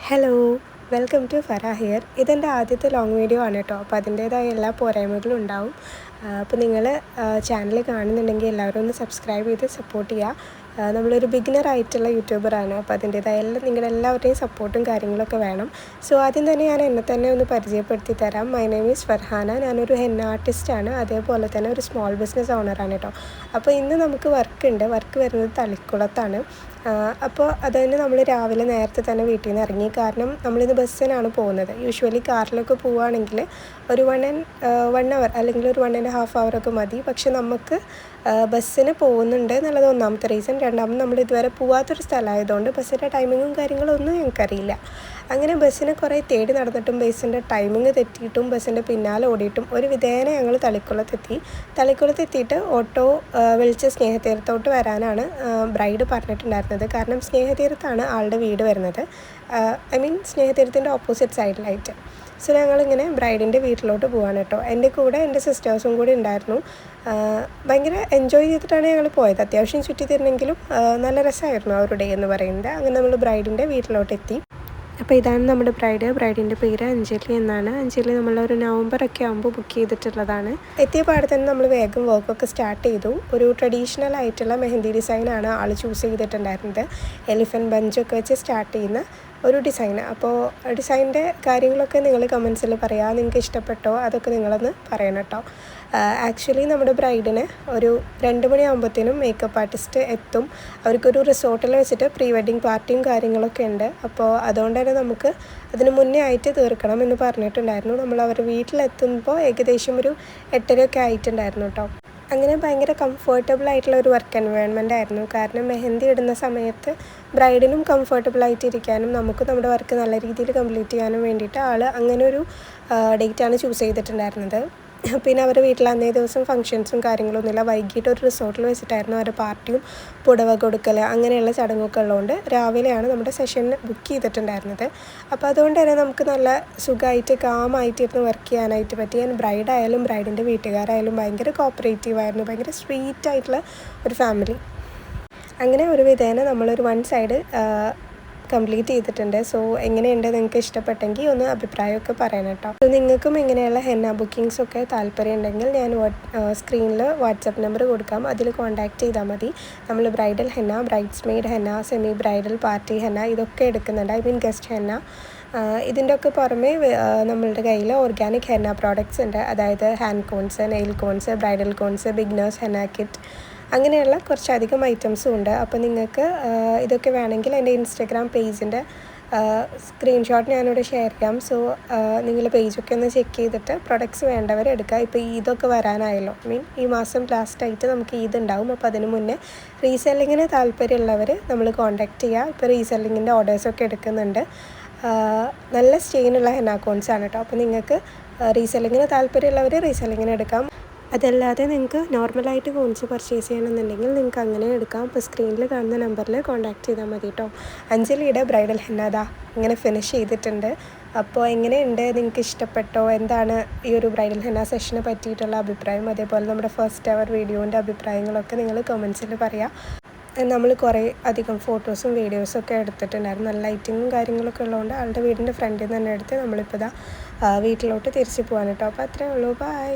Hello, welcome to ഫറ here. ഇതെൻ്റെ ആദ്യത്തെ ലോങ് വീഡിയോ ആണ് കേട്ടോ. അപ്പോൾ അതിൻ്റേതായ എല്ലാ പോരായ്മകളും ഉണ്ടാവും. അപ്പോൾ നിങ്ങൾ ചാനൽ കാണുന്നുണ്ടെങ്കിൽ എല്ലാവരും ഒന്ന് സബ്സ്ക്രൈബ് ചെയ്ത് സപ്പോർട്ട് ചെയ്യുക. നമ്മളൊരു ബിഗിനർ ആയിട്ടുള്ള യൂട്യൂബറാണ്. അപ്പോൾ അതിൻ്റേതായ നിങ്ങളുടെ എല്ലാവരുടെയും സപ്പോർട്ടും കാര്യങ്ങളൊക്കെ വേണം. സോ ആദ്യം തന്നെ ഞാൻ എന്നെ തന്നെ ഒന്ന് പരിചയപ്പെടുത്തി തരാം. My name is Farhana. ഞാനൊരു ഹെന്ന ആർട്ടിസ്റ്റാണ്. അതേപോലെ തന്നെ ഒരു സ്മോൾ ബിസിനസ് ഓണറാണ് കേട്ടോ. അപ്പോൾ ഇന്ന് നമുക്ക് വർക്ക് വരുന്നത് തളിക്കുളത്താണ്. അപ്പോൾ അതുതന്നെ നമ്മൾ രാവിലെ നേരത്തെ തന്നെ വീട്ടിൽ നിന്ന് ഇറങ്ങി. കാരണം നമ്മളിന്ന് ബസ്സിനാണ് പോകുന്നത്. യൂഷ്വലി കാറിലൊക്കെ പോവുകയാണെങ്കിൽ ഒരു 1 അവർ അല്ലെങ്കിൽ ഒരു 1.5 അവറൊക്കെ മതി. പക്ഷെ നമുക്ക് ബസ്സിന് പോകുന്നുണ്ട് എന്നുള്ളത് ഒന്നാമത്തെ റീസൺ. രണ്ടാമത് നമ്മൾ ഇതുവരെ പോവാത്തൊരു സ്ഥലമായതുകൊണ്ട് ബസ്സിൻ്റെ ടൈമിങ്ങും കാര്യങ്ങളും ഒന്നും ഞങ്ങൾക്കറിയില്ല. അങ്ങനെ ബസ്സിനെ കുറേ തേടി നടന്നിട്ടും ബസ്സിൻ്റെ ടൈമിങ് തെറ്റിയിട്ടും ബസ്സിൻ്റെ പിന്നാലെ ഓടിയിട്ടും ഒരു വിധേന ഞങ്ങൾ തളിക്കുളത്തെത്തിയിട്ട് ഓട്ടോ വിളിച്ച് സ്നേഹതീരത്തോട്ട് വരാനാണ് ബ്രൈഡ് പറഞ്ഞിട്ടുണ്ടായിരുന്നത്. കാരണം സ്നേഹതീരത്താണ് ആളുടെ വീട് വരുന്നത്. സ്നേഹതീരത്തിൻ്റെ ഓപ്പോസിറ്റ് സൈഡിലായിട്ട്. സോ ഞങ്ങളിങ്ങനെ ബ്രൈഡിൻ്റെ വീട്ടിലോട്ട് പോവാണ് കേട്ടോ. എൻ്റെ കൂടെ എൻ്റെ സിസ്റ്റേഴ്സും കൂടി ഉണ്ടായിരുന്നു. ഭയങ്കര എൻജോയ് ചെയ്തിട്ടാണ് ഞങ്ങൾ പോയത്. അത്യാവശ്യം ചുറ്റി തരുന്നെങ്കിലും നല്ല രസമായിരുന്നു ആ ഒരു ഡേ എന്ന് പറയുന്നത്. അങ്ങനെ നമ്മൾ ബ്രൈഡിൻ്റെ വീട്ടിലോട്ടെത്തി. അപ്പോൾ ഇതാണ് നമ്മുടെ ബ്രൈഡിൻ്റെ പേര് അഞ്ജലി എന്നാണ്. അഞ്ജലി നമ്മളൊരു നവംബറൊക്കെ ആകുമ്പോൾ ബുക്ക് ചെയ്തിട്ടുള്ളതാണ്. എത്തിയ പാടെ തന്നെ നമ്മൾ വേഗം വർക്കൊക്കെ സ്റ്റാർട്ട് ചെയ്തു. ഒരു ട്രഡീഷണൽ ആയിട്ടുള്ള മെഹന്തി ഡിസൈനാണ് ആൾ ചൂസ് ചെയ്തിട്ടുണ്ടായിരുന്നത്. എലിഫൻറ്റ് ബഞ്ചൊക്കെ വെച്ച് സ്റ്റാർട്ട് ചെയ്യുന്ന ഒരു ഡിസൈന്. അപ്പോൾ ഡിസൈനിൻ്റെ കാര്യങ്ങളൊക്കെ നിങ്ങൾ കമൻസിൽ പറയാം. നിങ്ങൾക്ക് ഇഷ്ടപ്പെട്ടോ അതൊക്കെ നിങ്ങളൊന്ന് പറയണം കേട്ടോ. ആക്ച്വലി നമ്മുടെ ബ്രൈഡിന് ഒരു 2 മണിയാകുമ്പോഴത്തേനും മേക്കപ്പ് ആർട്ടിസ്റ്റ് എത്തും. അവർക്കൊരു റിസോർട്ടിൽ വെച്ചിട്ട് പ്രീ വെഡ്ഡിങ് പാർട്ടിയും കാര്യങ്ങളൊക്കെ ഉണ്ട്. അപ്പോൾ അതുകൊണ്ട് തന്നെ നമുക്ക് അതിന് മുന്നേ ആയിട്ട് തീർക്കണം എന്ന് പറഞ്ഞിട്ടുണ്ടായിരുന്നു. നമ്മൾ അവരുടെ വീട്ടിലെത്തുമ്പോൾ ഏകദേശം ഒരു 8:30 ആയിട്ടുണ്ടായിരുന്നു കേട്ടോ. അങ്ങനെ ഭയങ്കര കംഫർട്ടബിൾ ആയിട്ടുള്ള ഒരു വർക്ക് എൻവയോൺമെൻ്റ് ആയിരുന്നു. കാരണം മെഹന്തി ഇടുന്ന സമയത്ത് ബ്രൈഡിനും കംഫർട്ടബിൾ ആയിട്ട് ഇരിക്കാനും നമുക്ക് നമ്മുടെ വർക്ക് നല്ല രീതിയിൽ കംപ്ലീറ്റ് ചെയ്യാനും വേണ്ടിയിട്ട് ആൾ അങ്ങനെ ഒരു ഡേറ്റാണ് ചൂസ് ചെയ്തിട്ടുണ്ടായിരുന്നത്. പിന്നെ അവരുടെ വീട്ടിൽ അന്നേ ദിവസം ഫങ്ഷൻസും കാര്യങ്ങളൊന്നുമില്ല. വൈകിട്ട് ഒരു റിസോർട്ടിൽ വെച്ചിട്ടായിരുന്നു അവരുടെ പാർട്ടിയും പുടവ കൊടുക്കൽ അങ്ങനെയുള്ള ചടങ്ങൊക്കെ ഉള്ളതുകൊണ്ട് രാവിലെയാണ് നമ്മുടെ സെഷന് ബുക്ക് ചെയ്തിട്ടുണ്ടായിരുന്നത്. അപ്പോൾ അതുകൊണ്ട് തന്നെ നമുക്ക് നല്ല സുഖമായിട്ട് കാമായിട്ടിരുന്ന് വർക്ക് ചെയ്യാനായിട്ട് പറ്റി. ഞാൻ ബ്രൈഡായാലും ബ്രൈഡിൻ്റെ വീട്ടുകാരായാലും ഭയങ്കര കോപ്പറേറ്റീവായിരുന്നു. ഭയങ്കര സ്വീറ്റായിട്ടുള്ള ഒരു ഫാമിലി. അങ്ങനെ ഒരു വിധേന നമ്മളൊരു 1 സൈഡ് കംപ്ലീറ്റ് ചെയ്തിട്ടുണ്ട്. സോ എങ്ങനെയുണ്ട്, നിങ്ങൾക്ക് ഇഷ്ടപ്പെട്ടെങ്കിൽ ഒന്ന് അഭിപ്രായമൊക്കെ പറയണം കേട്ടോ. സോ നിങ്ങൾക്കും ഇങ്ങനെയുള്ള ഹെന്ന ബുക്കിങ്സൊക്കെ താല്പര്യം ഉണ്ടെങ്കിൽ ഞാൻ സ്ക്രീനിൽ വാട്സപ്പ് നമ്പർ കൊടുക്കാം. അതിൽ കോൺടാക്റ്റ് ചെയ്താൽ മതി. നമ്മൾ bridal henna, brides made henna, semi bridal party henna ഇതൊക്കെ എടുക്കുന്നുണ്ട്. Guest henna. ഇതിൻ്റെ ഒക്കെ പുറമെ നമ്മളുടെ കയ്യിൽ ഓർഗാനിക് ഹെന്ന പ്രോഡക്റ്റ്സ് ഉണ്ട്. അതായത് hand cones, nail cones, bridal cones, beginners henna kit അങ്ങനെയുള്ള കുറച്ചധികം ഐറ്റംസും ഉണ്ട്. അപ്പോൾ നിങ്ങൾക്ക് ഇതൊക്കെ വേണമെങ്കിൽ എൻ്റെ ഇൻസ്റ്റഗ്രാം പേജിൻ്റെ സ്ക്രീൻഷോട്ട് ഞാനിവിടെ ഷെയർ ചെയ്യാം. സോ നിങ്ങൾ പേജൊക്കെ ഒന്ന് ചെക്ക് ചെയ്തിട്ട് പ്രൊഡക്ട്സ് വേണ്ടവർ എടുക്കുക. ഇപ്പോൾ ഈദൊക്കെ വരാനായല്ലോ. ഈ മാസം ലാസ്റ്റായിട്ട് നമുക്ക് ഈദ് ഉണ്ടാവും. അപ്പോൾ അതിന് മുന്നേ റീസെല്ലിങ്ങിന് താല്പര്യമുള്ളവർ നമ്മൾ കോൺടാക്റ്റ് ചെയ്യുക. ഇപ്പോൾ റീസെല്ലിങ്ങിൻ്റെ ഓർഡേഴ്സൊക്കെ എടുക്കുന്നുണ്ട്. നല്ല സ്റ്റെയിനുള്ള ഹെന്ന കോൺസാണ് കേട്ടോ. അപ്പോൾ നിങ്ങൾക്ക് റീസെല്ലിങ്ങിന് താല്പര്യമുള്ളവർ റീസെല്ലിങ്ങിന് എടുക്കാം. അതല്ലാതെ നിങ്ങൾക്ക് നോർമലായിട്ട് കോൺസ് പർച്ചേസ് ചെയ്യണമെന്നുണ്ടെങ്കിൽ നിങ്ങൾക്ക് അങ്ങനെ എടുക്കാം. ഇപ്പോൾ സ്ക്രീനിൽ കാണുന്ന നമ്പറിൽ കോൺടാക്റ്റ് ചെയ്താൽ മതി കേട്ടോ. അഞ്ജലിയുടെ ബ്രൈഡൽ ഹെന്നദാ ഇങ്ങനെ ഫിനിഷ് ചെയ്തിട്ടുണ്ട്. അപ്പോൾ എങ്ങനെയുണ്ട്, നിങ്ങൾക്ക് ഇഷ്ടപ്പെട്ടോ? എന്താണ് ഈ ഒരു ബ്രൈഡൽ ഹെന്ന സെഷനെ പറ്റിയിട്ടുള്ള അഭിപ്രായം? അതേപോലെ നമ്മുടെ ഫസ്റ്റ് അവർ വീഡിയോൻ്റെ അഭിപ്രായങ്ങളൊക്കെ നിങ്ങൾ കമൻസിൽ പറയാം. നമ്മൾ കുറേ അധികം ഫോട്ടോസും വീഡിയോസൊക്കെ എടുത്തിട്ടുണ്ടായിരുന്നു. നല്ല ലൈറ്റിങ്ങും കാര്യങ്ങളൊക്കെ ഉള്ളതുകൊണ്ട് ആളുടെ വീടിൻ്റെ ഫ്രണ്ടിൽ നിന്ന് തന്നെ എടുത്ത് നമ്മളിപ്പോൾ വീട്ടിലോട്ട് തിരിച്ച് പോകാൻ കേട്ടോ. അപ്പോൾ അത്രേ ഉള്ളൂ. ബൈ.